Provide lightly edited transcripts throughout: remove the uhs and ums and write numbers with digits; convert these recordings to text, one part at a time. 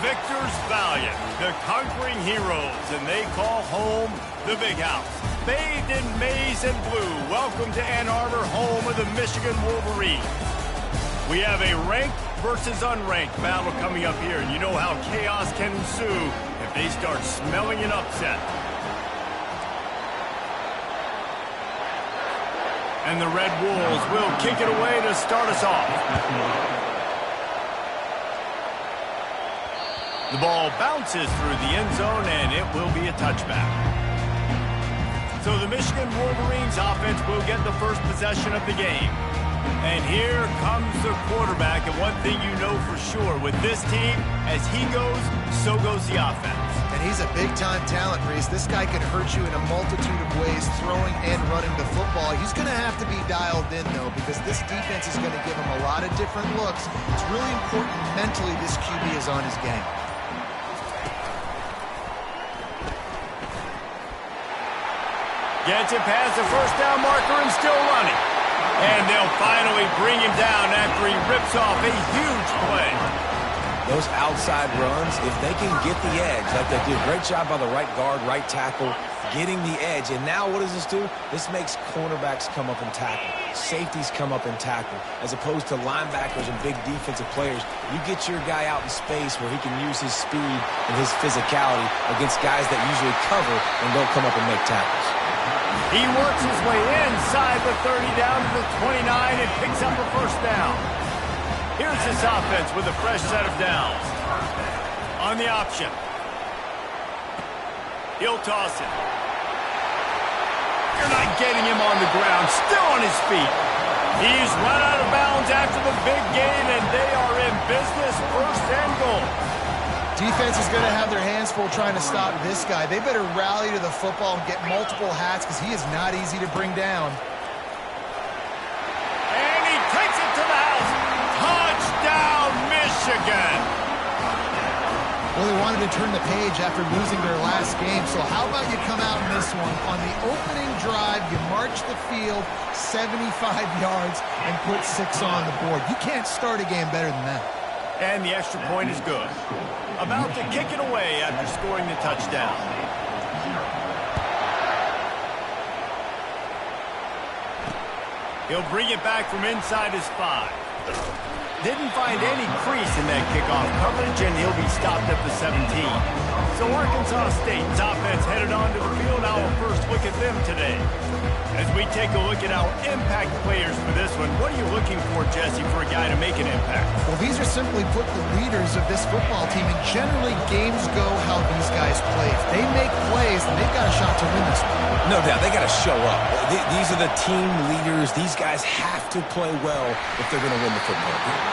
victors valiant, the conquering heroes, and they call home the Big House. Bathed in maize and blue, welcome to Ann Arbor, home of the Michigan Wolverines. We have a ranked versus unranked battle coming up here, and you know how chaos can ensue if they start smelling an upset. And the Red Wolves will kick it away to start us off. The ball bounces through the end zone, and it will be a touchback. So the Michigan Wolverines offense will get the first possession of the game. And here comes the quarterback, and one thing you know for sure, with this team, as he goes, so goes the offense. And he's a big-time talent, Reese. This guy can hurt you in a multitude of ways, throwing and running the football. He's going to have to be dialed in, though, because this defense is going to give him a lot of different looks. It's really important mentally this QB is on his game. Gets it past the first down marker and still running. And they'll finally bring him down after he rips off a huge play. Those outside runs, if they can get the edge, like they did, great job by the right guard, right tackle, getting the edge. And now what does this do? This makes cornerbacks come up and tackle. Safeties come up and tackle. As opposed to linebackers and big defensive players, you get your guy out in space where he can use his speed and his physicality against guys that usually cover and don't come up and make tackles. He works his way inside the 30 down to the 29 and picks up a first down. Here's this offense with a fresh set of downs. On the option. He'll toss it. You're not getting him on the ground. Still on his feet. He's run out of bounds after the big gain, and they are in business, first and goal. Defense is going to have their hands full trying to stop this guy. They better rally to the football and get multiple hats because he is not easy to bring down. And he takes it to the house. Touchdown, Michigan! Well, they wanted to turn the page after losing their last game, so how about you come out in this one? On the opening drive, you march the field 75 yards and put 6 on the board. You can't start a game better than that. And the extra point is good. About to kick it away after scoring the touchdown. He'll bring it back from inside his 5. Didn't find any crease in that kickoff coverage, and he'll be stopped at the 17. So Arkansas State's offense headed onto the field. Our first look at them today. As we take a look at our impact players for this one, what are you looking for, Jesse, for a guy to make an impact? Well, these are simply put the leaders of this football team, and generally games go how these guys play. If they make plays, then they've got a shot to win this one. No doubt, they got to show up. These are the team leaders. These guys have to play well if they're going to win the football game.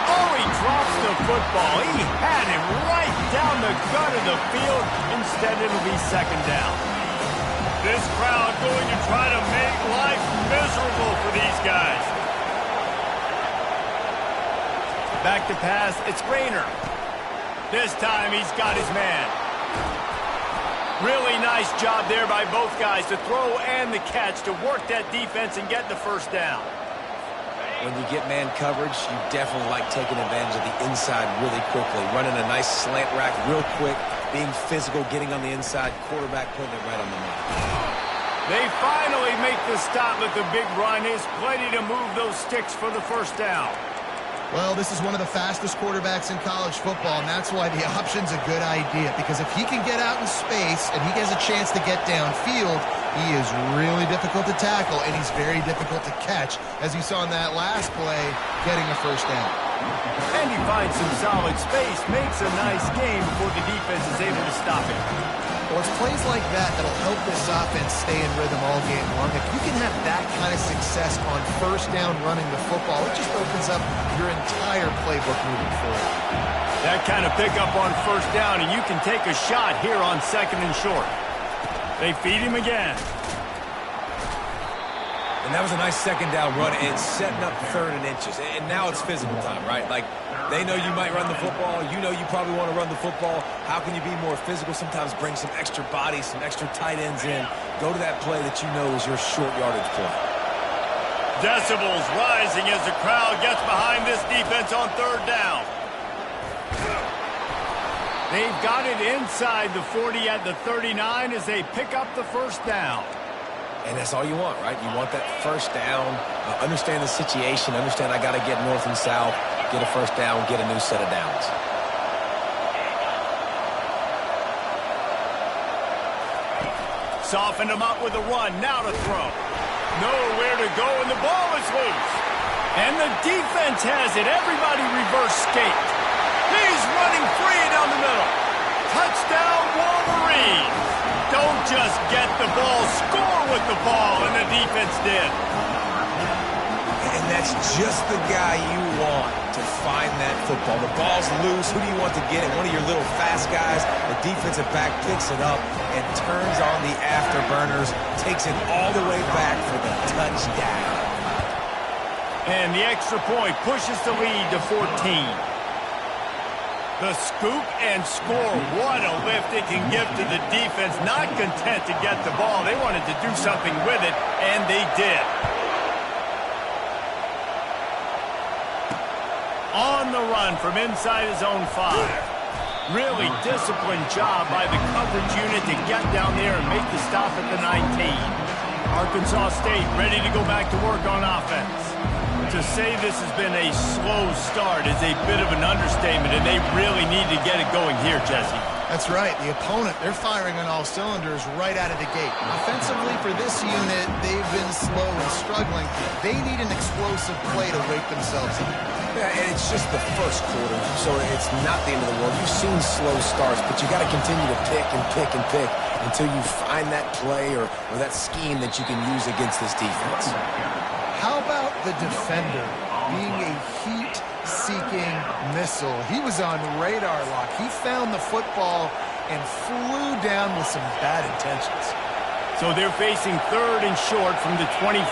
Oh, he drops the football. He had him right down the gut of the field. Instead, it'll be second down. This crowd going to try to make life miserable for these guys. Back to pass, it's Grainer. This time he's got his man. Really nice job there by both guys to throw and the catch to work that defense and get the first down. When you get man coverage, you definitely like taking advantage of the inside really quickly. Running a nice slant rack real quick, being physical, getting on the inside, quarterback putting it right on the money. They finally make the stop with the big run. Is plenty to move those sticks for the first down. Well, this is one of the fastest quarterbacks in college football, and that's why the option's a good idea, because if he can get out in space and he has a chance to get downfield, he is really difficult to tackle, and he's very difficult to catch, as you saw in that last play, getting a first down. And he finds some solid space, makes a nice game before the defense is able to stop him. Well, it's plays like that that'll help this offense stay in rhythm all game long. If you can have that kind of success on first down running the football, it just opens up your entire playbook moving forward. That kind of pickup on first down, and you can take a shot here on second and short. They feed him again. And that was a nice second down run and setting up third and inches. And now it's physical time, right? Like, they know you might run the football. You know you probably want to run the football. How can you be more physical? Sometimes bring some extra bodies, some extra tight ends in. Go to that play that you know is your short yardage play. Decibels rising as the crowd gets behind this defense on third down. They've got it inside the 40 at the 39 as they pick up the first down. And that's all you want, right? You want that first down, understand the situation, understand I got to get north and south, get a first down, get a new set of downs. Softened him up with a run, now to throw. Nowhere to go, and the ball is loose. And the defense has it. Everybody reverse skate. He's running free down the middle. Touchdown, Wolverines. Don't just get the ball, score with the ball, and the defense did. And that's just the guy you want to find that football. The ball's loose. Who do you want to get it? One of your little fast guys. The defensive back picks it up and turns on the afterburners, takes it all the way back for the touchdown. And the extra point pushes the lead to 14. The scoop and score. What a lift it can give to the defense. Not content to get the ball. They wanted to do something with it, and they did. On the run from inside his own 5. Really disciplined job by the coverage unit to get down there and make the stop at the 19. Arkansas State ready to go back to work on offense. To say this has been a slow start is a bit of an understatement, and they really need to get it going here, Jesse. That's right. The opponent, they're firing on all cylinders right out of the gate. Offensively, for this unit, they've been slow and struggling. They need an explosive play to wake themselves up. Yeah, and it's just the first quarter, so it's not the end of the world. You've seen slow starts, but you got to continue to pick and pick and pick until you find that play or that scheme that you can use against this defense. How about the defender being a heat-seeking missile? He was on radar lock. He found the football and flew down with some bad intentions. So they're facing 3rd and short from the 25.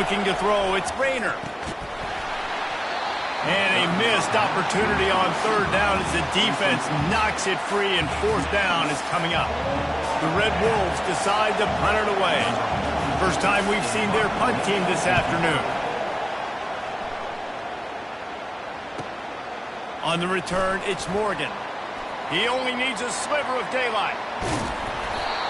Looking to throw, it's Rayner. And a missed opportunity on 3rd down as the defense knocks it free, and 4th down is coming up. The Red Wolves decide to punt it away. First time we've seen their punt team this afternoon. On the return, it's Morgan. He only needs a sliver of daylight.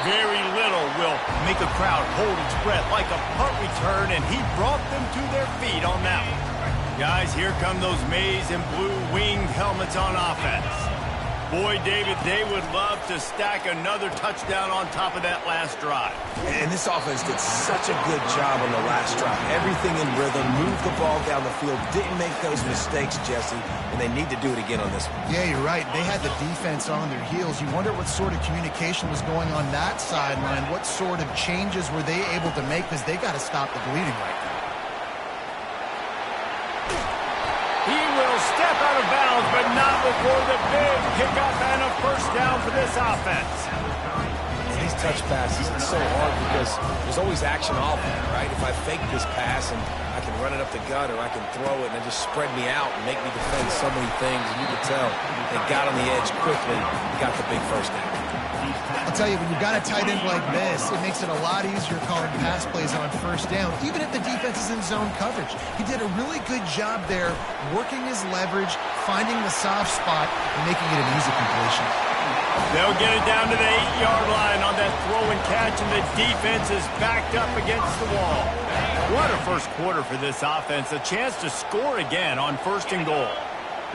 Very little will make a crowd hold its breath like a punt return, and he brought them to their feet on that one. Guys, here come those maize and blue winged helmets on offense. Boy, David, they would love to stack another touchdown on top of that last drive. And this offense did such a good job on the last drive. Everything in rhythm, moved the ball down the field, didn't make those mistakes, Jesse, and they need to do it again on this one. Yeah, you're right. They had the defense on their heels. You wonder what sort of communication was going on that sideline. What sort of changes were they able to make, because they got to stop the bleeding right now. He will step out of bounds, but not before the big pickup and a first down for this offense. These touch passes, it's so hard because there's always action off of it, right? If I fake this pass and I can run it up the gut, or I can throw it and it just spread me out and make me defend so many things, and you can tell they got on the edge quickly and got the big first down. I'll tell you, when you've got a tight end like this, it makes it a lot easier calling pass plays on first down, even if the defense is in zone coverage. He did a really good job there, working his leverage, finding the soft spot, and making it an easy completion. They'll get it down to the 8-yard line on that throw and catch, and the defense is backed up against the wall. What a first quarter for this offense. A chance to score again on 1st and goal.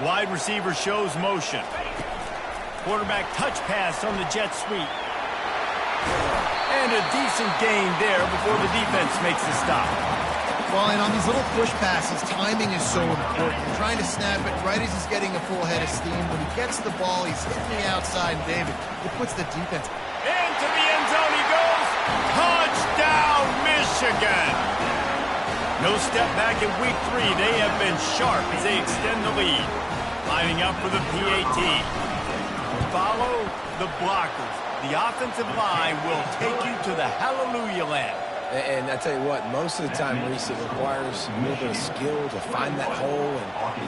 Wide receiver shows motion. Quarterback touch pass on the jet sweep. And a decent gain there before the defense makes the stop. Well, and on these little push passes, timing is so important. You're trying to snap it right as he's getting a full head of steam. When he gets the ball, he's hitting the outside, and David, it puts the defense. Into the end zone he goes. Touchdown, Michigan. No step back in week 3. They have been sharp as they extend the lead. Lining up for the PAT. Follow the blockers. The offensive line will take you to the hallelujah land. And I tell you what, most of the time, Reese, it requires a little bit of skill to find that hole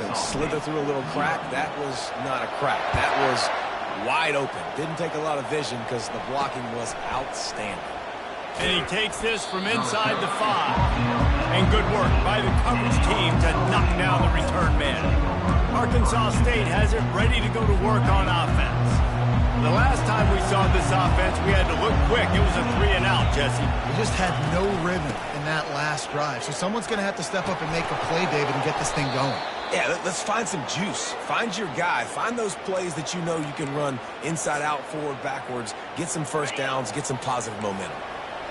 and slither through a little crack. That was not a crack. That was wide open. Didn't take a lot of vision because the blocking was outstanding. And he takes this from inside the 5. And good work by the coverage team to knock down the return man. Arkansas State has it ready to go to work on offense. The last time we saw this offense, we had to look quick. It was a 3-and-out, Jesse. We just had no rhythm in that last drive. So someone's going to have to step up and make a play, David, and get this thing going. Yeah, let's find some juice. Find your guy. Find those plays that you know you can run inside out, forward, backwards. Get some first downs. Get some positive momentum.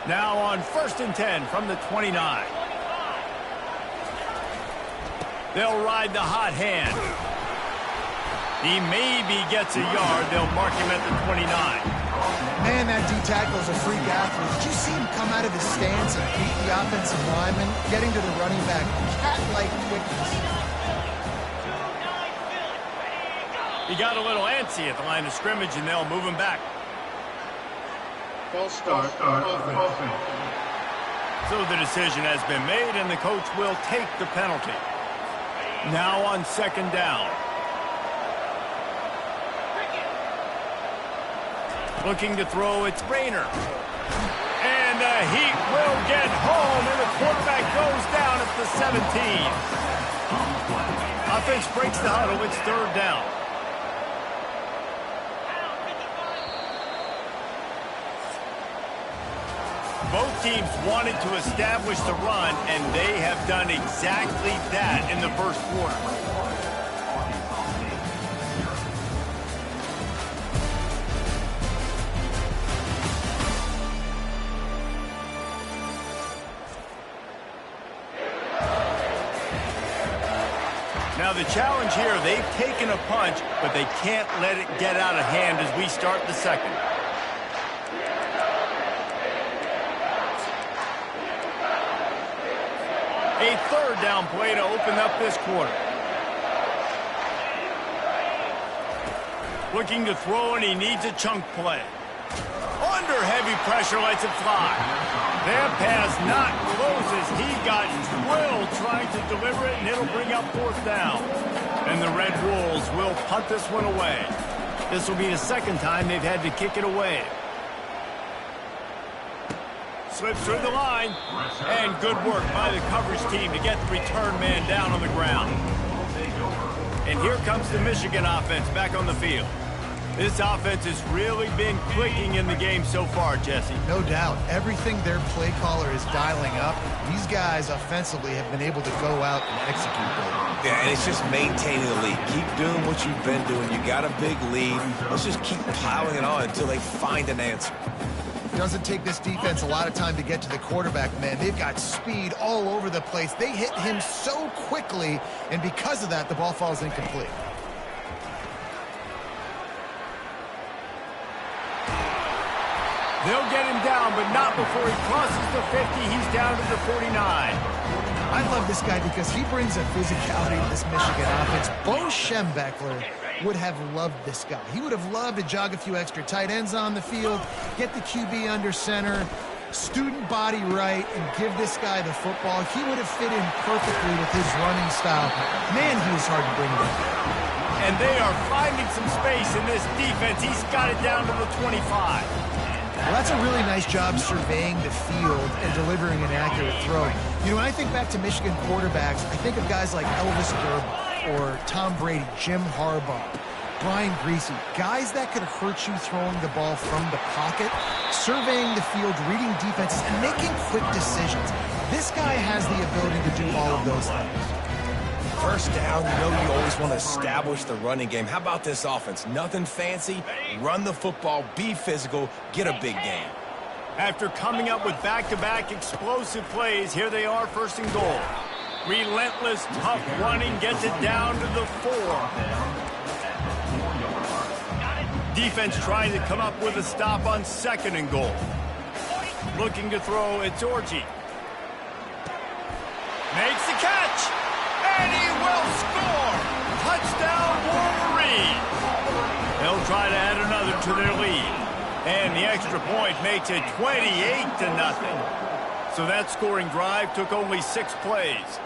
Now on 1st and 10 from the 29. They'll ride the hot hand. He maybe gets a yard. They'll mark him at the 29. Man, that D-tackle is a freak athlete. Did you see him come out of his stance and beat the offensive lineman, getting to the running back? Cat-like quickness. He got a little antsy at the line of scrimmage, and they'll move him back. False start. Offense. So the decision has been made, and the coach will take the penalty. Now on 2nd down. Looking to throw, it's Rayner. And the Heat will get home, and the quarterback goes down at the 17. Offense breaks the huddle. It's 3rd down. Both teams wanted to establish the run, and they have done exactly that in the first quarter. Now the challenge here, they've taken a punch, but they can't let it get out of hand as we start the second. A 3rd down play to open up this quarter. Looking to throw, and he needs a chunk play. Under heavy pressure, lets it fly. That pass not closes. He got drilled trying to deliver it, and it'll bring up 4th down. And the Red Wolves will punt this one away. This will be the 2nd time they've had to kick it away. Slips through the line, and good work by the coverage team to get the return man down on the ground. And here comes the Michigan offense back on the field. This offense has really been clicking in the game so far, Jesse. No doubt. Everything their play caller is dialing up, these guys offensively have been able to go out and execute. Yeah, and it's just maintaining the lead. Keep doing what you've been doing. You got a big lead. Let's just keep piling it on until they find an answer. Doesn't take this defense a lot of time to get to the quarterback, man. They've got speed all over the place. They hit him so quickly, and because of that, the ball falls incomplete. They'll get him down, but not before he crosses the 50. He's down to the 49. I love this guy because he brings a physicality to this Michigan offense. Bo Schembechler would have loved this guy. He would have loved to jog a few extra tight ends on the field, get the QB under center, student body right, and give this guy the football. He would have fit in perfectly with his running style. Man, he was hard to bring down. And they are finding some space in this defense. He's got it down to the 25. Well, that's a really nice job surveying the field and delivering an accurate throw. You know, when I think back to Michigan quarterbacks, I think of guys like Elvis Grbac or Tom Brady, Jim Harbaugh, Brian Griese, guys that could hurt you throwing the ball from the pocket, surveying the field, reading defenses, and making quick decisions. This guy has the ability to do all of those things. First down, you know you always want to establish the running game. How about this offense? Nothing fancy. Run the football, be physical, get a big gain. After coming up with back-to-back explosive plays, here they are, 1st and goal. Relentless, tough running gets it down to the 4. Defense trying to come up with a stop on 2nd and goal. Looking to throw, it's Orji. Makes the catch, and he will score! Touchdown, Wolverine! They'll try to add another to their lead. And the extra point makes it 28-0. So that scoring drive took only 6 plays.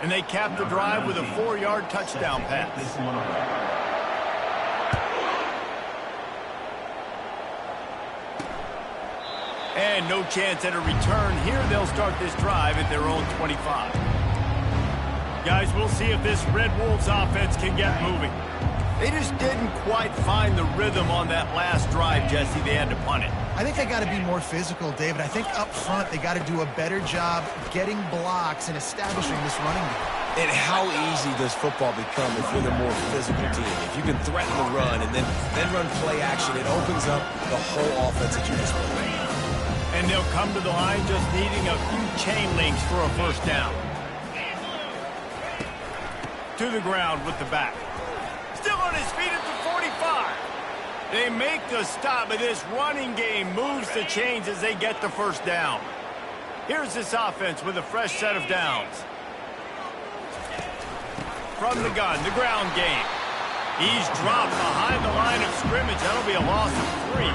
And they capped the drive with a 4-yard touchdown pass. And no chance at a return. Here they'll start this drive at their own 25. Guys, we'll see if this Red Wolves offense can get moving. They just didn't quite find the rhythm on that last drive, Jesse. They had to punt it. I think they got to be more physical, David. I think up front they got to do a better job getting blocks and establishing this running game. And how easy does football become if you're the more physical team? If you can threaten the run and then run play action, it opens up the whole offense that you just played. And they'll come to the line just needing a few chain links for a first down. To the ground with the back. Still on his feet at the 45. They make the stop, but this running game moves the chains as they get the first down. Here's this offense with a fresh set of downs. From the gun, the ground game. He's dropped behind the line of scrimmage. That'll be a loss of 3.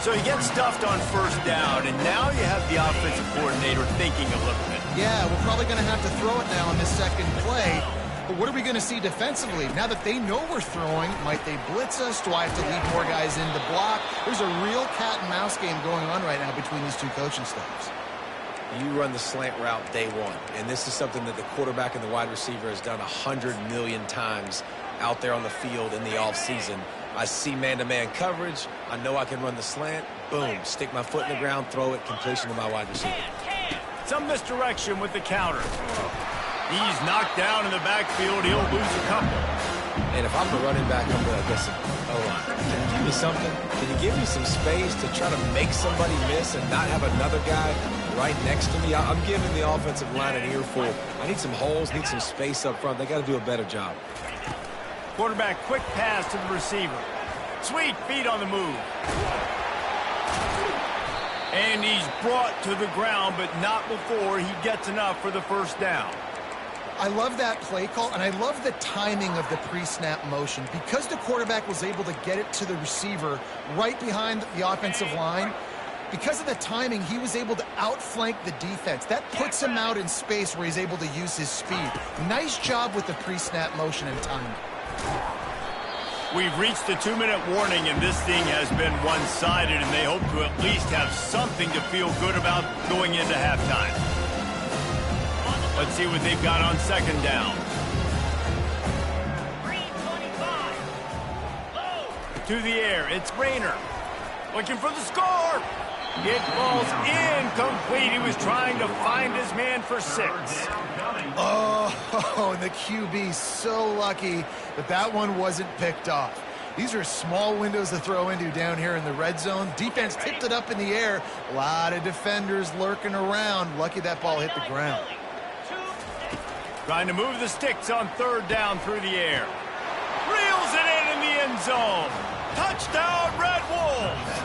So he gets stuffed on first down, and now you have the offensive coordinator thinking a little bit. Yeah, we're probably going to have to throw it now on this second play. But what are we going to see defensively? Now that they know we're throwing, might they blitz us? Do I have to lead more guys in to block? There's a real cat-and-mouse game going on right now between these two coaching staffs. You run the slant route day one, and this is something that the quarterback and the wide receiver has done 100 million times out there on the field in the offseason. I see man-to-man coverage. I know I can run the slant. Boom, stick my foot in the ground, throw it, completion to my wide receiver. Some misdirection with the counter. He's knocked down in the backfield. He'll lose a couple. And if I'm the running back, I'm going to listen. Can you give me something? Can you give me some space to try to make somebody miss and not have another guy right next to me? I'm giving the offensive line an earful. I need some holes, need some space up front. They got to do a better job. Quarterback, quick pass to the receiver. Sweet feet on the move. And he's brought to the ground, but not before he gets enough for the first down. I love that play call, and I love the timing of the pre-snap motion. Because the quarterback was able to get it to the receiver right behind the offensive line, because of the timing, he was able to outflank the defense. That puts him out in space where he's able to use his speed. Nice job with the pre-snap motion and timing. We've reached the 2-minute warning, and this thing has been one-sided, and they hope to at least have something to feel good about going into halftime. Let's see what they've got on second down. To the air, it's Rayner. Looking for the score. It falls incomplete. He was trying to find his man for 6. Oh, and the QB so lucky that that one wasn't picked off. These are small windows to throw into down here in the red zone. Defense tipped it up in the air. A lot of defenders lurking around. Lucky that ball hit the ground. Trying to move the sticks on third down through the air. Reels it in the end zone. Touchdown, Red Wolves.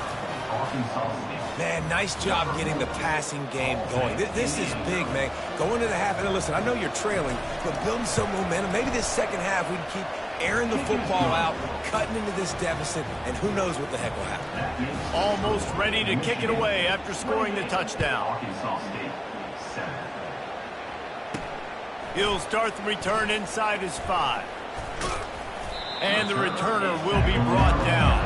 Man, nice job getting the passing game going. This is big, man. Going to the half, and listen, I know you're trailing, but building some momentum. Maybe this second half we can keep airing the football out, cutting into this deficit, and who knows what the heck will happen. Almost ready to kick it away after scoring the touchdown. He'll start the return inside his 5. And the returner will be brought down.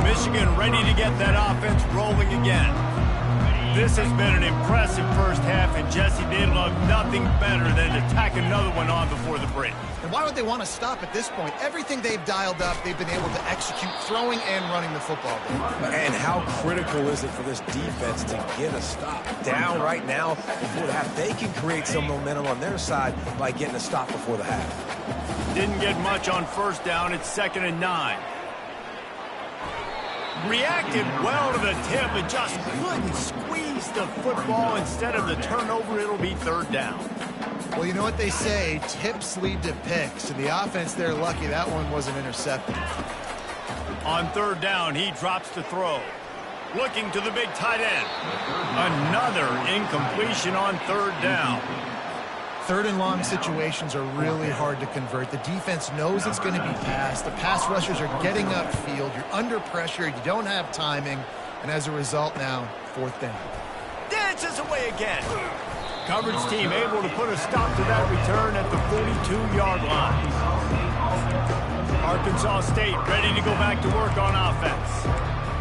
Michigan ready to get that offense rolling again. This has been an impressive first half, and Jesse, they'd love nothing better than to tack another one on before the break. And why would they want to stop at this point? Everything they've dialed up, they've been able to execute throwing and running the football game. And how critical is it for this defense to get a stop? Down right now before the half. They can create some momentum on their side by getting a stop before the half. Didn't get much on first down. It's 2nd and 9. Reacted well to the tip, but just couldn't squeeze the football. Instead of the turnover, it'll be 3rd down. Well, you know what they say, tips lead to picks. And the offense, they're lucky that one wasn't intercepted. On 3rd down, he drops to throw. Looking to the big tight end. Another incompletion on 3rd down. 3rd and long situations are really hard to convert. The defense knows it's going to be passed. The pass rushers are getting upfield. You're under pressure. You don't have timing. And as a result now, 4th down. Dances away again. Coverage team able to put a stop to that return at the 42-yard line. Arkansas State ready to go back to work on offense.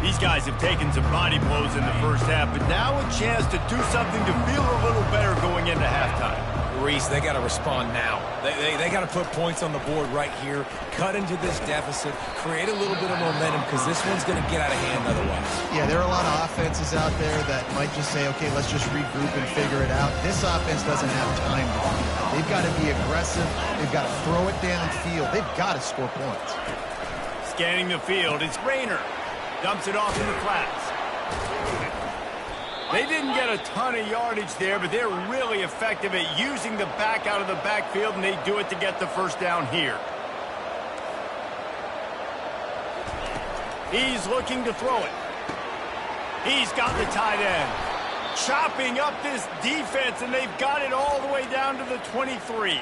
These guys have taken some body blows in the first half, but now a chance to do something to feel a little better going into halftime. Reese, they got to respond now. They got to put points on the board right here, cut into this deficit, create a little bit of momentum because this one's going to get out of hand otherwise. Yeah, there are a lot of offenses out there that might just say, okay, let's just regroup and figure it out. This offense doesn't have time to do that. They've got to be aggressive. They've got to throw it downfield. They've got to score points. Scanning the field, it's Rayner. Dumps it off in the flats. They didn't get a ton of yardage there, but they're really effective at using the back out of the backfield, and they do it to get the first down here. He's looking to throw it. He's got the tight end. Chopping up this defense, and they've got it all the way down to the 23.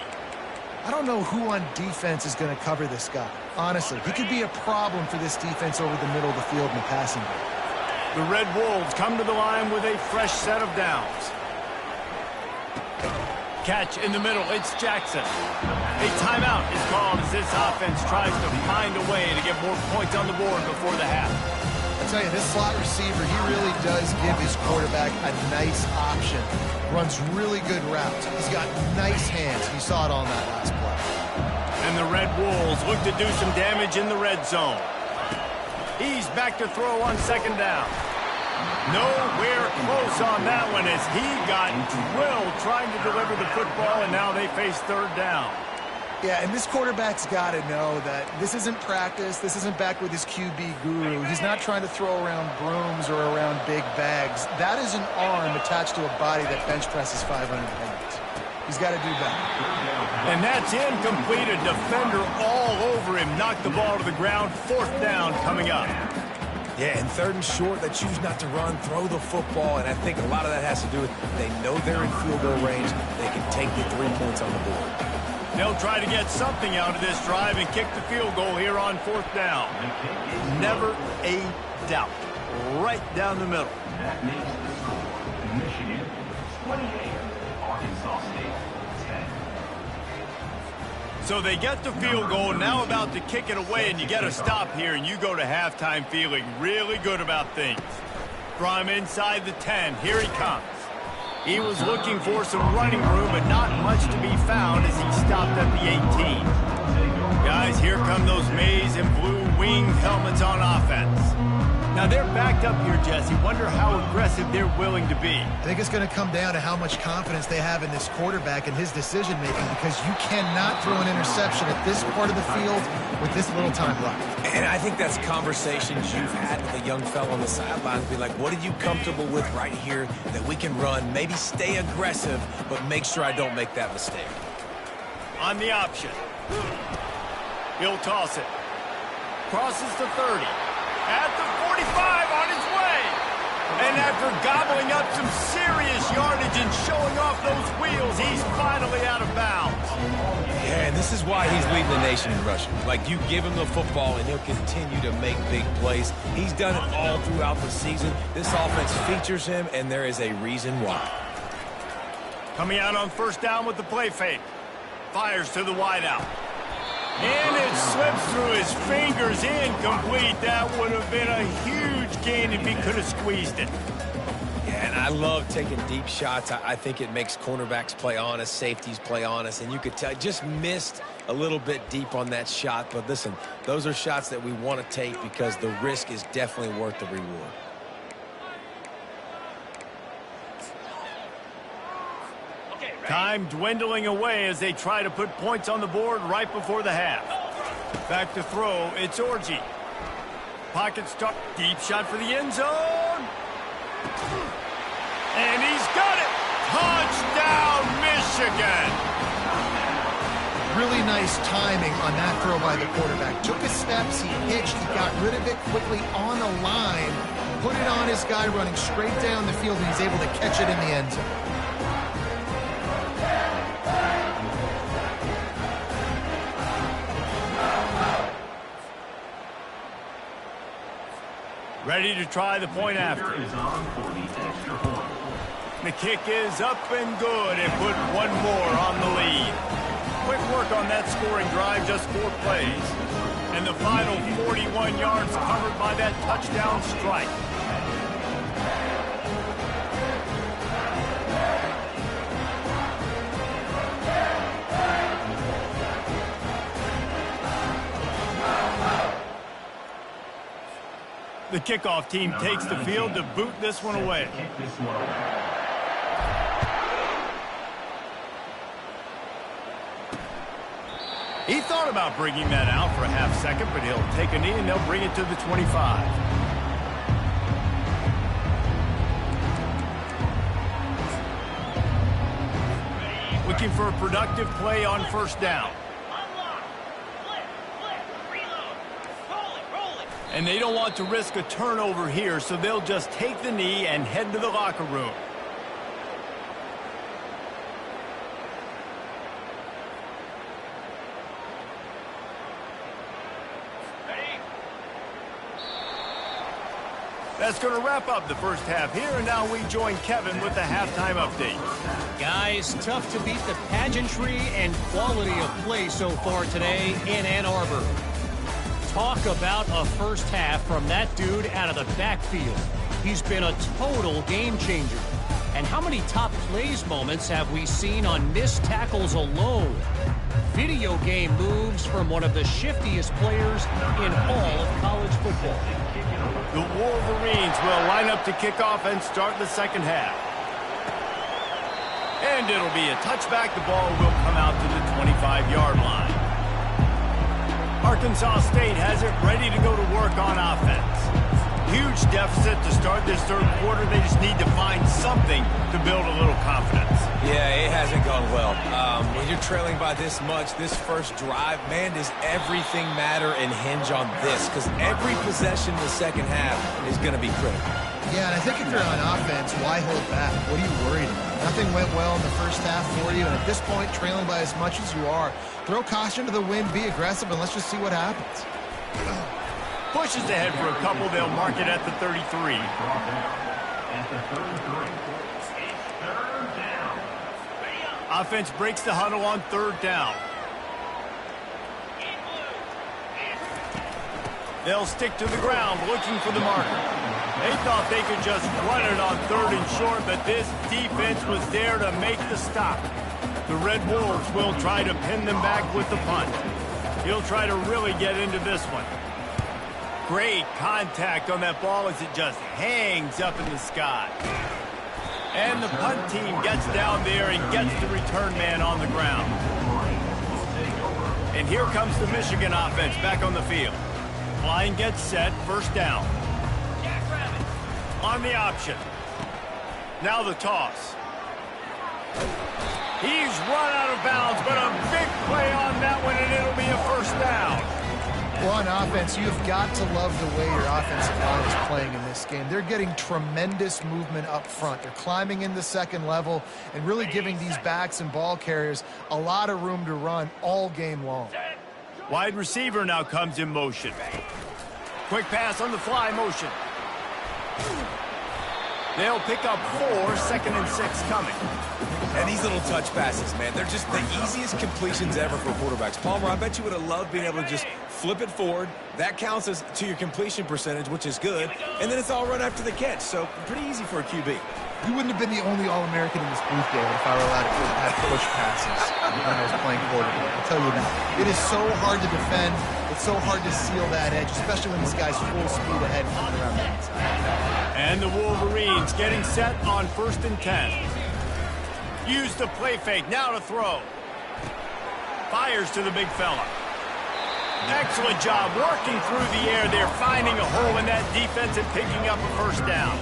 I don't know who on defense is going to cover this guy. Honestly, he could be a problem for this defense over the middle of the field in the passing game. The Red Wolves come to the line with a fresh set of downs. Catch in the middle, it's Jackson. A timeout is called as this offense tries to find a way to get more points on the board before the half. I tell you, this slot receiver, he really does give his quarterback a nice option. Runs really good routes. He's got nice hands. You saw it on that last play. And the Red Wolves look to do some damage in the red zone. He's back to throw on second down. Nowhere close on that one as he got drilled trying to deliver the football, and now they face third down. Yeah, and this quarterback's got to know that this isn't practice. This isn't back with his QB guru. He's not trying to throw around brooms or around big bags. That is an arm attached to a body that bench presses 500 pounds. He's got to do better. And that's incomplete. A defender all over him. Knocked the ball to the ground. Fourth down coming up. Yeah, and third and short, they choose not to run, throw the football, and I think a lot of that has to do with they know they're in field goal range. They can take the 3 points on the board. They'll try to get something out of this drive and kick the field goal here on fourth down. Never a doubt. Right down the middle. That makes the score Michigan 28, Arkansas State 10. So they get the field goal, now about to kick it away, and you get a stop here, and you go to halftime feeling really good about things. From inside the 10, here he comes. He was looking for some running room, but not much to be found as he stopped at the 18. Guys, here come those maize and blue winged helmets on offense. Now they're backed up here, Jesse. Wonder how aggressive they're willing to be. I think it's going to come down to how much confidence they have in this quarterback and his decision-making, because you cannot throw an interception at this part of the field with this little time left. And I think that's conversations you've had with a young fellow on the sidelines. Be like, what are you comfortable with right here that we can run? Maybe stay aggressive, but make sure I don't make that mistake. On the option. He'll toss it. Crosses the 30. At the 45 on his way. And after gobbling up some serious yardage and showing off those wheels, he's finally out of bounds. Yeah, and this is why he's leading the nation in rushing. Like, you give him the football, and he'll continue to make big plays. He's done it all throughout the season. This offense features him, and there is a reason why. Coming out on first down with the play fake. Fires to the wideout. And it slips through his fingers, incomplete. That would have been a huge gain if he could have squeezed it. Yeah, and I love taking deep shots. I think it makes cornerbacks play honest, safeties play honest, and you could tell just missed a little bit deep on that shot. But listen, those are shots that we want to take because the risk is definitely worth the reward. Time dwindling away as they try to put points on the board right before the half. Back to throw, it's Orji. Pocket start, deep shot for the end zone. And he's got it! Touchdown, Michigan! Really nice timing on that throw by the quarterback. Took his steps, he hitched, he got rid of it quickly on the line, put it on his guy running straight down the field, and he's able to catch it in the end zone. Ready to try the point after. The kick is up and good and put one more on the lead. Quick work on that scoring drive, just 4 plays. And the final 41 yards covered by that touchdown strike. The kickoff team takes the field to boot this one away. He thought about bringing that out for a half second, but he'll take a knee and they'll bring it to the 25. Looking for a productive play on first down. And they don't want to risk a turnover here, so they'll just take the knee and head to the locker room. That's going to wrap up the first half here, and now we join Kevin with the halftime update. Guys, tough to beat the pageantry and quality of play so far today in Ann Arbor. Talk about a first half from that dude out of the backfield. He's been a total game changer. And how many top plays moments have we seen on missed tackles alone? Video game moves from one of the shiftiest players in all of college football. The Wolverines will line up to kick off and start the second half. And it'll be a touchback. The ball will come out to the 25-yard line. Arkansas State has it ready to go to work on offense. Huge deficit to start this third quarter. They just need to find something to build a little confidence. Yeah, it hasn't gone well. When you're trailing by this much, this first drive, man, does everything matter and hinge on this? Because every possession in the second half is going to be critical. Yeah, and I think if you're on offense, why hold back? What are you worried about? Nothing went well in the first half for you, and at this point, trailing by as much as you are, throw caution to the wind, be aggressive, and let's just see what happens. Pushes ahead for a couple. They'll mark it at the 33. Offense breaks the huddle on third down. They'll stick to the ground looking for the marker. They thought they could just run it on third and short, but this defense was there to make the stop. The Red Wolves will try to pin them back with the punt. He'll try to really get into this one. Great contact on that ball as it just hangs up in the sky. And the punt team gets down there and gets the return man on the ground. And here comes the Michigan offense back on the field. Line gets set, first down. On the option. Now the toss. He's run out of bounds, but a big play on that one, and it'll be a first down. Well, on offense, you've got to love the way your offensive line is playing in this game. They're getting tremendous movement up front. They're climbing in the second level and really giving these backs and ball carriers a lot of room to run all game long. Wide receiver now comes in motion. Quick pass on the fly motion. They'll pick up 4, second and 6 coming. And these little touch passes, man, they're just the easiest completions ever for quarterbacks. Palmer, I bet you would have loved being able to just flip it forward. That counts as to your completion percentage, which is good. And then it's all run after the catch, so pretty easy for a QB. You wouldn't have been the only All-American in this booth, David, if I were allowed to have push passes when I was playing quarterback. I'll tell you that. It is so hard to defend. It's so hard to seal that edge, especially when this guy's full speed ahead coming around the inside. And the Wolverines getting set on first and 10. Use the play fake, now to throw. Fires to the big fella. Excellent job working through the air. They're finding a hole in that defense and picking up a first down.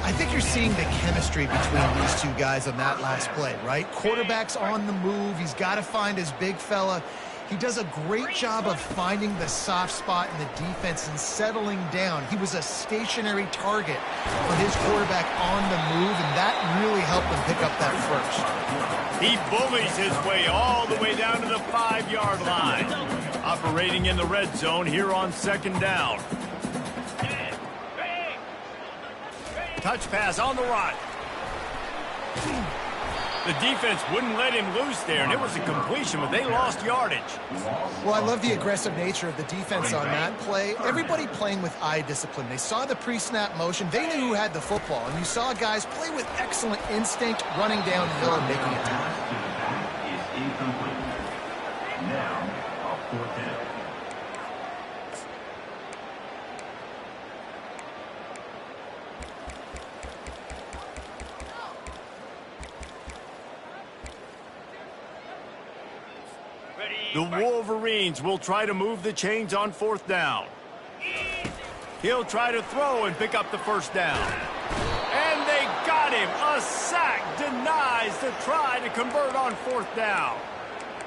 I think you're seeing the chemistry between these two guys on that last play, right? Quarterback's on the move. He's got to find his big fella. He does a great job of finding the soft spot in the defense and settling down. He was a stationary target for his quarterback on the move, and that really helped him pick up that first. He bullies his way all the way down to the 5-yard line. Operating in the red zone here on second down. Touch pass on the run. The defense wouldn't let him loose there, and it was a completion, but they lost yardage. Well, I love the aggressive nature of the defense on that play. Everybody playing with eye discipline. They saw the pre-snap motion. They knew who had the football, and you saw guys play with excellent instinct, running downhill and making a tackle. Is incomplete. Now, a 4th down. The Wolverines will try to move the chains on 4th down. He'll try to throw and pick up the 1st down. And they got him. A sack denies the try to convert on 4th down.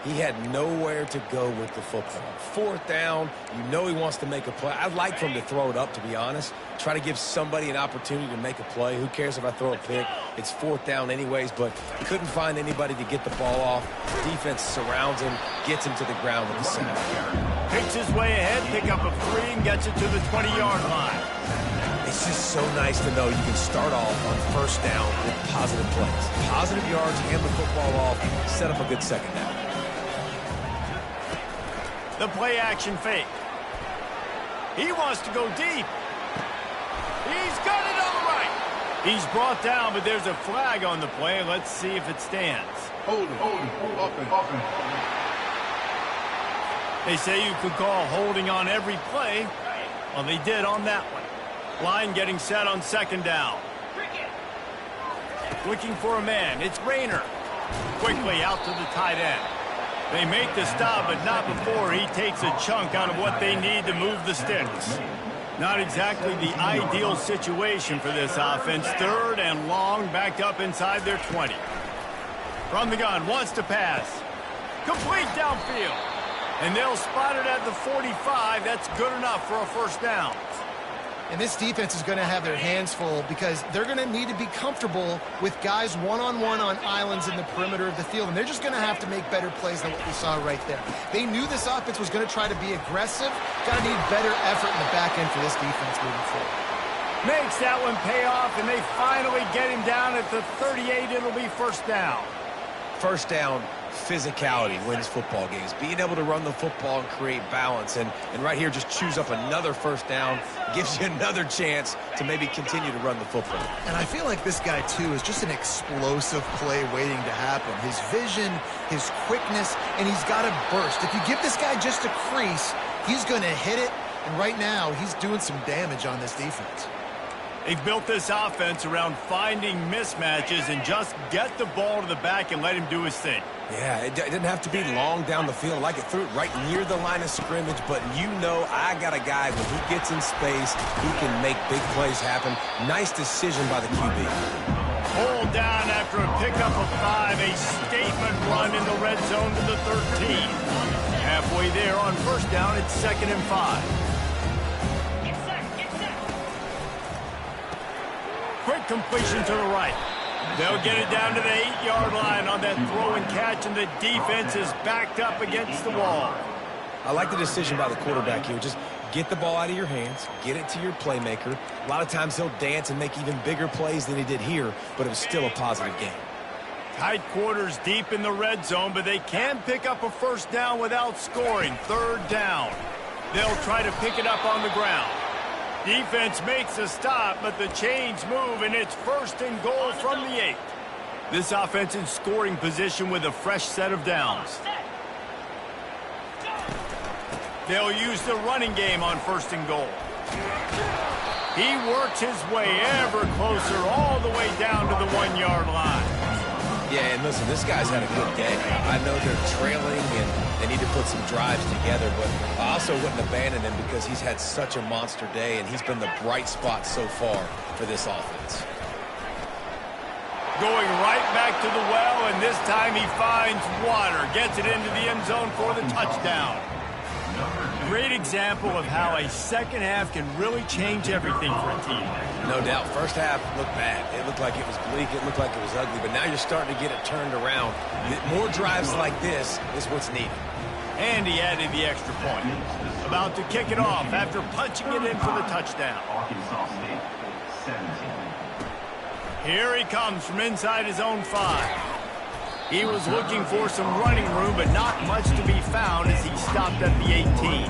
He had nowhere to go with the football. 4th down, you know he wants to make a play. I'd like for him to throw it up, to be honest. Try to give somebody an opportunity to make a play. Who cares if I throw a pick? It's 4th down anyways, but couldn't find anybody to get the ball off. Defense surrounds him, gets him to the ground with the sack. Picks his way ahead, pick up a 3, and gets it to the 20-yard line. It's just so nice to know you can start off on 1st down with positive plays. Positive yards, hand the football off, set up a good 2nd down. The play-action fake. He wants to go deep. He's got it on the right. He's brought down, but there's a flag on the play. Let's see if it stands. Hold him. They say you could call holding on every play. Well, they did on that one. Line getting set on 2nd down. Looking for a man. It's Rayner. Quickly out to the tight end. They make the stop, but not before he takes a chunk out of what they need to move the sticks. Not exactly the ideal situation for this offense. 3rd and long, backed up inside their 20. From the gun, wants to pass. Complete downfield. And they'll spot it at the 45. That's good enough for a 1st down. And this defense is going to have their hands full because they're going to need to be comfortable with guys one-on-one on islands in the perimeter of the field. And they're just going to have to make better plays than what we saw right there. They knew this offense was going to try to be aggressive. Got to need better effort in the back end for this defense moving forward. Makes that one pay off, and they finally get him down at the 38. It'll be 1st down. 1st down, physicality wins football games. Being able to run the football and create balance. And right here, just choose up another 1st down. Gives you another chance to maybe continue to run the football. And I feel like this guy, too, is just an explosive play waiting to happen. His vision, his quickness, and he's got a burst. If you give this guy just a crease, he's going to hit it. And right now, he's doing some damage on this defense. They've built this offense around finding mismatches and just get the ball to the back and let him do his thing. Yeah, it didn't have to be long down the field. Like it threw it right near the line of scrimmage, but you know I got a guy when he gets in space, he can make big plays happen. Nice decision by the QB. Hold down after a pickup of 5, a statement run in the red zone to the 13. Halfway there on 1st down, it's 2nd and 5. Quick completion to the right. They'll get it down to the 8-yard line on that throw and catch, and the defense is backed up against the wall. I like the decision by the quarterback here. Just get the ball out of your hands, get it to your playmaker. A lot of times he'll dance and make even bigger plays than he did here, but it was still a positive game. Tight quarters deep in the red zone, but they can pick up a 1st down without scoring. 3rd down. They'll try to pick it up on the ground. Defense makes a stop, but the chains move, and it's 1st and goal from the 8. This offense in scoring position with a fresh set of downs. They'll use the running game on 1st and goal. He works his way ever closer all the way down to the 1-yard line. Yeah, and listen, this guy's had a good day. I know they're trailing and they need to put some drives together, but I also wouldn't abandon him because he's had such a monster day and he's been the bright spot so far for this offense. Going right back to the well, and this time he finds water. Gets it into the end zone for the touchdown. Great example of how a 2nd half can really change everything for a team. No doubt. 1st half looked bad. It looked like it was bleak. It looked like it was ugly. But now you're starting to get it turned around. More drives like this is what's needed. And he added the extra point. About to kick it off after punching it in for the touchdown. Arkansas State, 17. Here he comes from inside his own 5. He was looking for some running room, but not much to be found as he stopped at the 18.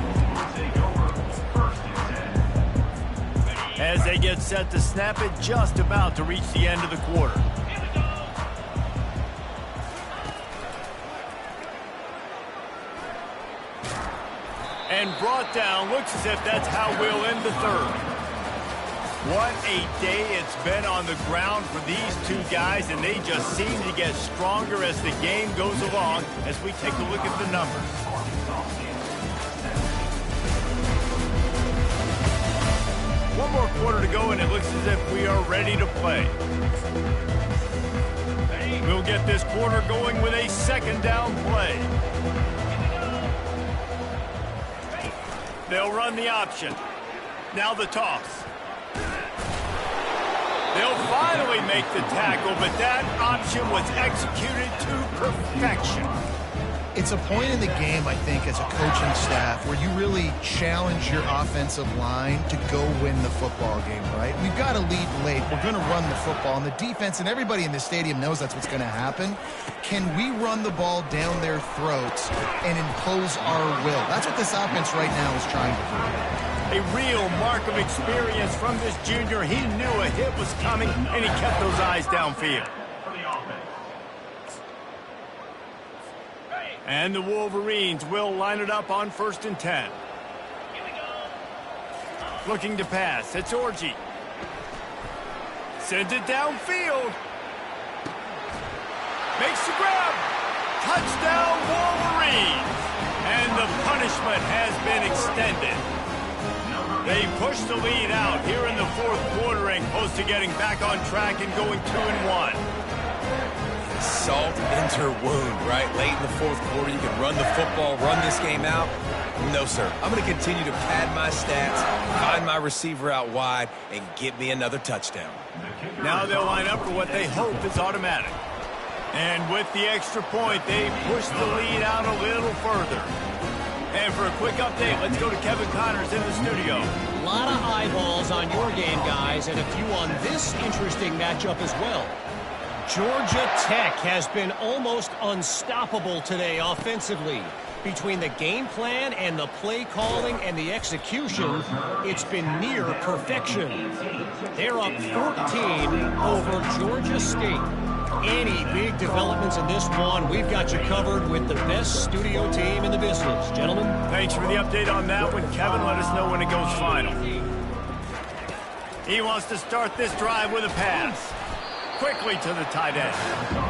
As they get set to snap it, just about to reach the end of the quarter. And brought down, looks as if that's how we'll end the third. What a day it's been on the ground for these two guys, and they just seem to get stronger as the game goes along as we take a look at the numbers. One more quarter to go, and it looks as if we are ready to play. We'll get this quarter going with a second down play. They'll run the option. Now the toss. They'll finally make the tackle, but that option was executed to perfection. It's a point in the game, I think, as a coaching staff where you really challenge your offensive line to go win the football game, right? We've got to lead late. We're going to run the football, and the defense and everybody in the stadium knows that's what's going to happen. Can we run the ball down their throats and impose our will? That's what this offense right now is trying to do. A real mark of experience from this junior. He knew a hit was coming, and he kept those eyes downfield. And the Wolverines will line it up on 1st and 10. Looking to pass. It's Orji. Sends it downfield. Makes the grab. Touchdown, Wolverines. And the punishment has been extended. They push the lead out here in the fourth quarter and close to getting back on track and going 2-1. Salt into wound, right? Late in the fourth quarter, you can run the football, run this game out. No, sir. I'm going to continue to pad my stats, find my receiver out wide, and get me another touchdown. Now they'll line up for what they hope is automatic. And with the extra point, they push the lead out a little further. And for a quick update, let's go to Kevin Connors in the studio. A lot of eyeballs on your game, guys, and a few on this interesting matchup as well. Georgia Tech has been almost unstoppable today offensively. Between the game plan and the play calling and the execution, it's been near perfection. They're up 14 over Georgia State. Any big developments in this one, we've got you covered with the best studio team in the business. Gentlemen. Thanks for the update on that one, Kevin. Let us know when it goes final. He wants to start this drive with a pass. Quickly to the tight end.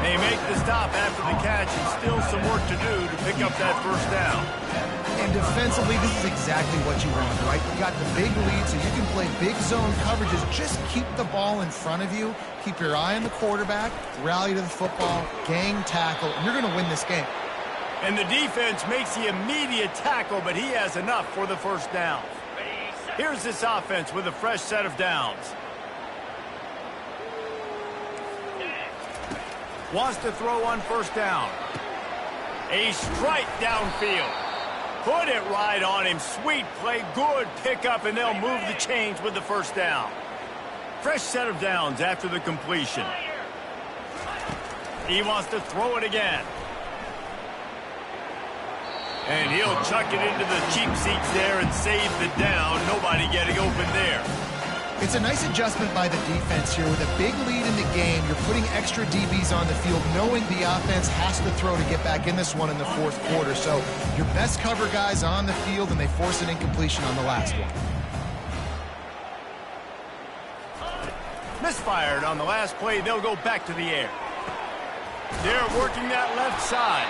They make the stop after the catch, and still some work to do to pick up that first down. And defensively, this is exactly what you want, right? You got the big lead, so you can play big zone coverages. Just keep the ball in front of you. Keep your eye on the quarterback. Rally to the football. Gang tackle. And you're going to win this game. And the defense makes the immediate tackle, but he has enough for the first down. Here's this offense with a fresh set of downs. Wants to throw on first down. A strike downfield. Put it right on him. Sweet play. Good pickup, and they'll move the chains with the first down. Fresh set of downs after the completion. He wants to throw it again. And he'll chuck it into the cheap seats there and save the down. Nobody getting open there. It's a nice adjustment by the defense here. With a big lead in the game, you're putting extra DBs on the field, knowing the offense has to throw to get back in this one in the fourth quarter. So your best cover guys on the field, and they force an incompletion on the last one. Misfired on the last play. They'll go back to the air. They're working that left side.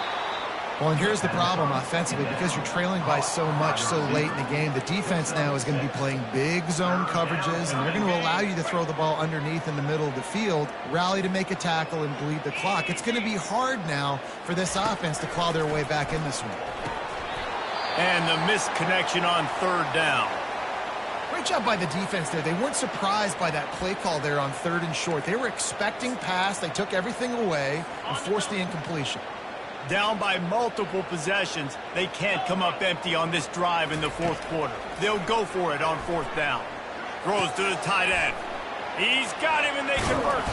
Well, and here's the problem offensively. Because you're trailing by so much so late in the game, the defense now is going to be playing big zone coverages, and they're going to allow you to throw the ball underneath in the middle of the field, rally to make a tackle, and bleed the clock. It's going to be hard now for this offense to claw their way back in this one. And the misconnection on third down. Great job by the defense there. They weren't surprised by that play call there on 3rd and short. They were expecting pass. They took everything away and forced the incompletion. Down by multiple possessions, they can't come up empty on this drive in the fourth quarter. They'll go for it on 4th down. Throws to the tight end. He's got him, and they convert.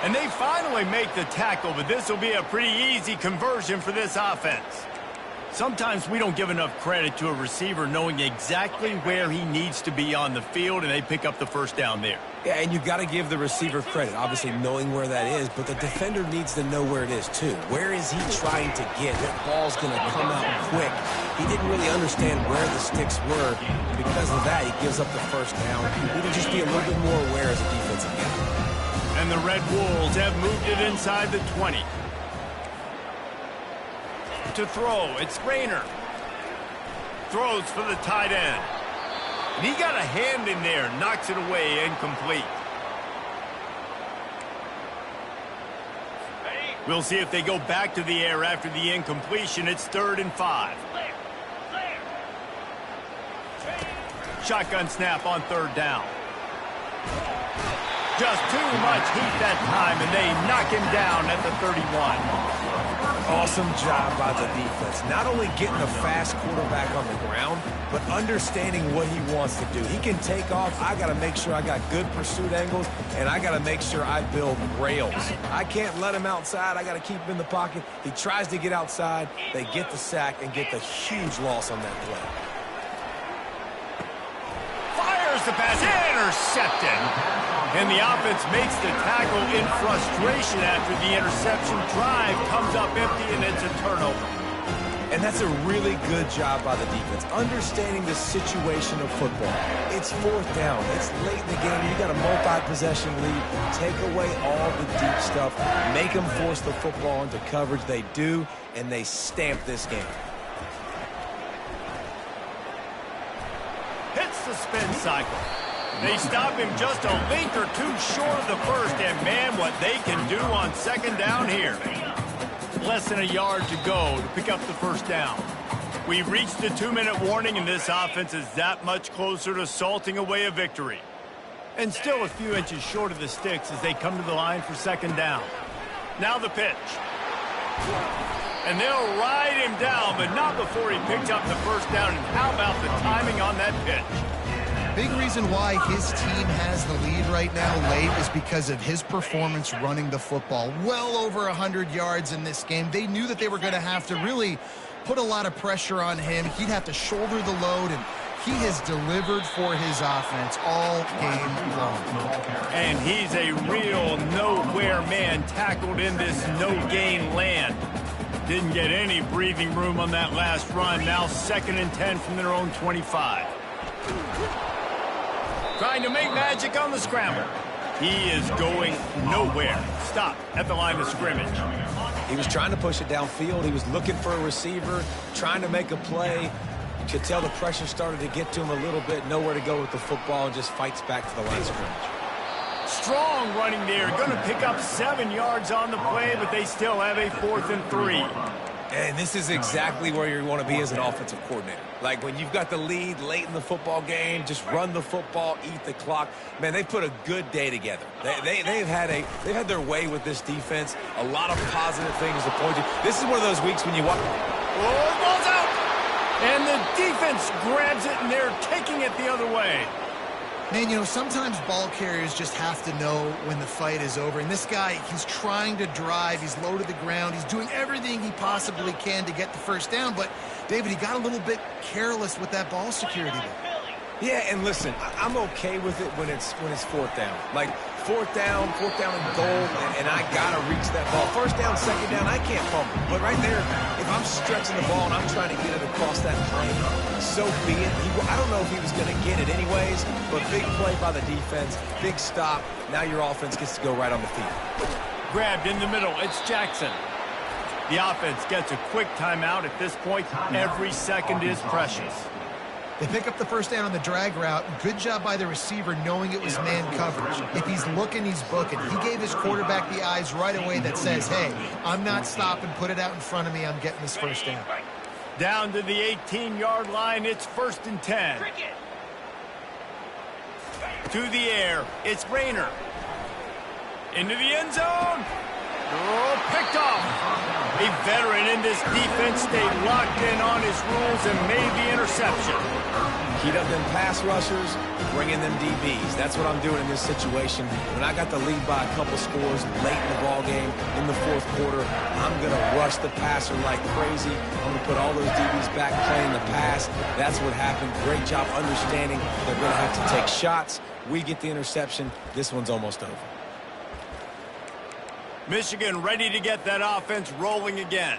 And they finally make the tackle, but this will be a pretty easy conversion for this offense. Sometimes we don't give enough credit to a receiver knowing exactly where he needs to be on the field, and they pick up the first down there. Yeah, and you've got to give the receiver credit, obviously knowing where that is, but the defender needs to know where it is too. Where is he trying to get? That ball's going to come out quick. He didn't really understand where the sticks were. Because of that, he gives up the first down. He can just be a little bit more aware as a defensive guy. And the Red Wolves have moved it inside the 20. To throw, it's Rayner. Throws for the tight end. And he got a hand in there, knocks it away, incomplete. We'll see if they go back to the air after the incompletion. It's 3rd and 5. Shotgun snap on 3rd down. Just too much heat that time, and they knock him down at the 31. Awesome job by the defense. Not only getting a fast quarterback on the ground, but understanding what he wants to do. He can take off. I got to make sure I got good pursuit angles, and I got to make sure I build rails. I can't let him outside. I got to keep him in the pocket. He tries to get outside. They get the sack and get the huge loss on that play. Fires the pass, intercepted. And the offense makes the tackle in frustration after the interception. Drive comes up empty, and it's a turnover. And that's a really good job by the defense, understanding the situation of football. It's 4th down. It's late in the game. You got a multi-possession lead. Take away all the deep stuff. Make them force the football into coverage. They do, and they stamp this game. Hits the spin cycle. They stop him just a length or two short of the first, and man, what they can do on 2nd down here. Less than a yard to go to pick up the first down. We've reached the 2-minute warning, and this offense is that much closer to salting away a victory. And still a few inches short of the sticks as they come to the line for 2nd down. Now the pitch. And they'll ride him down, but not before he picks up the first down. And how about the timing on that pitch? Big reason why his team has the lead right now late is because of his performance running the football. Well over 100 yards in this game. They knew that they were going to have to really put a lot of pressure on him. He'd have to shoulder the load, and he has delivered for his offense all game long. And he's a real nowhere man, tackled in this no-gain land. Didn't get any breathing room on that last run. Now 2nd and 10 from their own 25. Trying to make magic on the scramble. He is going nowhere. Stop at the line of scrimmage. He was trying to push it downfield. He was looking for a receiver, trying to make a play. You could tell the pressure started to get to him a little bit. Nowhere to go with the football, and just fights back to the line of scrimmage. Strong running there. Going to pick up 7 yards on the play, but they still have a 4th and 3. And this is exactly where you want to be as an offensive coordinator. Like when you've got the lead late in the football game, just run the football, eat the clock. Man, they've put a good day together. They've had their way with this defense. A lot of positive things to point to. This is one of those weeks when you watch. Oh, ball's out! And the defense grabs it, and they're taking it the other way. Man, you know, sometimes ball carriers just have to know when the fight is over. And this guy, he's trying to drive. He's low to the ground. He's doing everything he possibly can to get the first down. But, David, he got a little bit careless with that ball security there. Yeah, and listen, I'm okay with it when it's 4th down. Like, 4th down and goal, and I got to reach that ball. 1st down, 2nd down, I can't fumble. But right there, if I'm stretching the ball and I'm trying to get it across that plane, so be it. I don't know if he was going to get it anyways, but big play by the defense, big stop. Now your offense gets to go right on the field. Grabbed in the middle, it's Jackson. The offense gets a quick timeout. At this point, every second is precious. They pick up the first down on the drag route. Good job by the receiver knowing it was man coverage. If he's looking, he's booking. He gave his quarterback the eyes right away that says, hey, I'm not stopping. Put it out in front of me. I'm getting this first down. Down to the 18-yard line. It's 1st and 10. To the air. It's Rayner. Into the end zone. Oh, picked off. A veteran in this defense stayed locked in on his rules and made the interception. Heat up them pass rushers, bring in them DBs. That's what I'm doing in this situation. When I got the lead by a couple scores late in the ball game in the fourth quarter, I'm going to rush the passer like crazy. I'm going to put all those DBs back playing the pass. That's what happened. Great job understanding they're going to have to take shots. We get the interception. This one's almost over. Michigan ready to get that offense rolling again.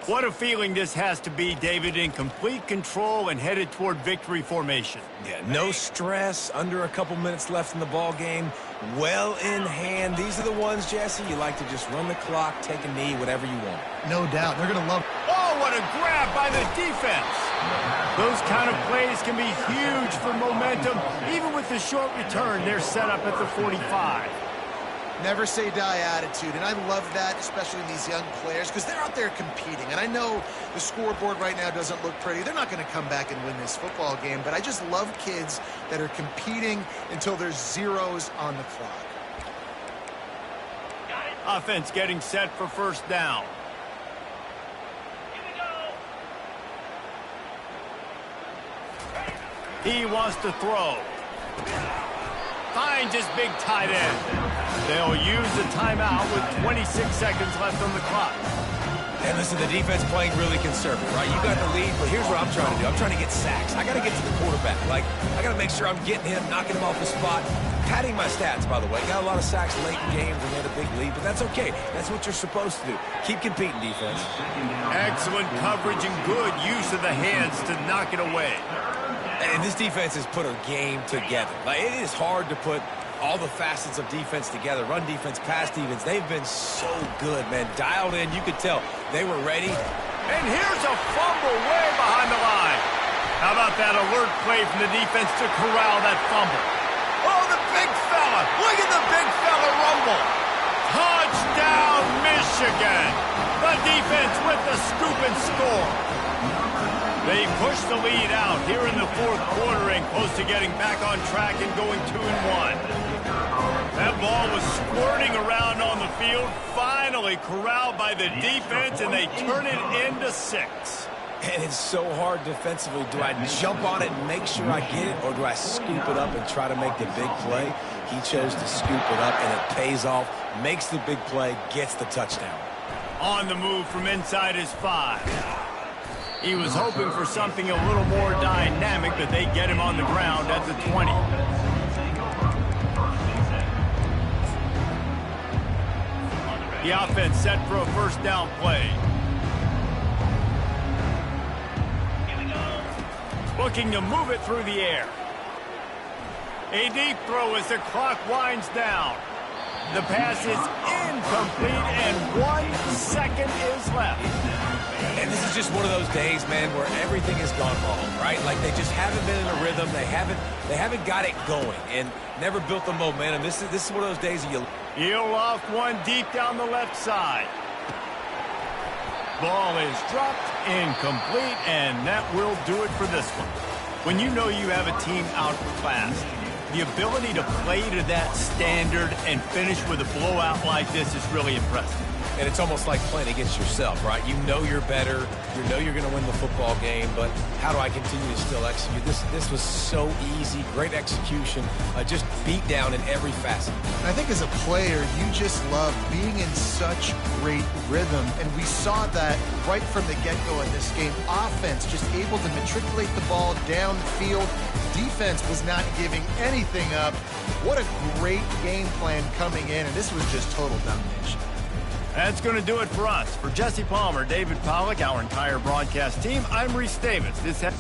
What a feeling this has to be, David, in complete control and headed toward victory formation. Yeah, no stress, under a couple minutes left in the ball game, well in hand. These are the ones, Jesse, you like to just run the clock, take a knee, whatever you want. No doubt. They're going to love. Oh, what a grab by the defense. Those kind of plays can be huge for momentum. Even with the short return, they're set up at the 45. Never say die attitude, and I love that, especially in these young players, because they're out there competing. And I know the scoreboard right now doesn't look pretty. They're not going to come back and win this football game, but I just love kids that are competing until there's zeros on the clock. Offense getting set for first down. He wants to throw. Finds his big tight end. They'll use the timeout with 26 seconds left on the clock. And listen, the defense playing really conservative, right? You got the lead, but here's what I'm trying to do. I'm trying to get sacks. I got to get to the quarterback. Like, I got to make sure I'm getting him, knocking him off the spot. Padding my stats, by the way. Got a lot of sacks late in games when they had a big lead, but that's okay. That's what you're supposed to do. Keep competing, defense. Excellent coverage and good use of the hands to knock it away. And this defense has put a game together. Like, it is hard to put all the facets of defense together. Run defense, pass defense. They've been so good, man. Dialed in. You could tell they were ready. And here's a fumble way behind the line. How about that alert play from the defense to corral that fumble? Oh, the big fella. Look at the big fella rumble. Touchdown, Michigan. The defense with the scoop and score. They push the lead out here in the fourth quarter and close to getting back on track and going 2-1. That ball was squirting around on the field, finally corralled by the defense, and they turn it into 6. And it's so hard defensively. Do I jump on it and make sure I get it, or do I scoop it up and try to make the big play? He chose to scoop it up, and it pays off, makes the big play, gets the touchdown. On the move from inside his 5. He was hoping for something a little more dynamic, but they get him on the ground at the 20. The offense set for a first down play. Looking to move it through the air. A deep throw as the clock winds down. The pass is incomplete, and 1 second is left. And this is just one of those days, man, where everything has gone wrong, right? Like, they just haven't been in a rhythm. They haven't got it going and never built the momentum. This is one of those days that you... He'll loft one deep down the left side. Ball is dropped, incomplete, and that will do it for this one. When you know you have a team outclassed, the ability to play to that standard and finish with a blowout like this is really impressive. And it's almost like playing against yourself, right? You know you're better. You know you're going to win the football game, but how do I continue to still execute? This was so easy. Great execution. Just beat down in every facet. And I think as a player, you just love being in such great rhythm. And we saw that right from the get-go in this game. Offense just able to matriculate the ball down the field. Defense was not giving anything up. What a great game plan coming in, and this was just total domination. That's going to do it for us. For Jesse Palmer, David Pollack, our entire broadcast team, I'm Reese Davis. This has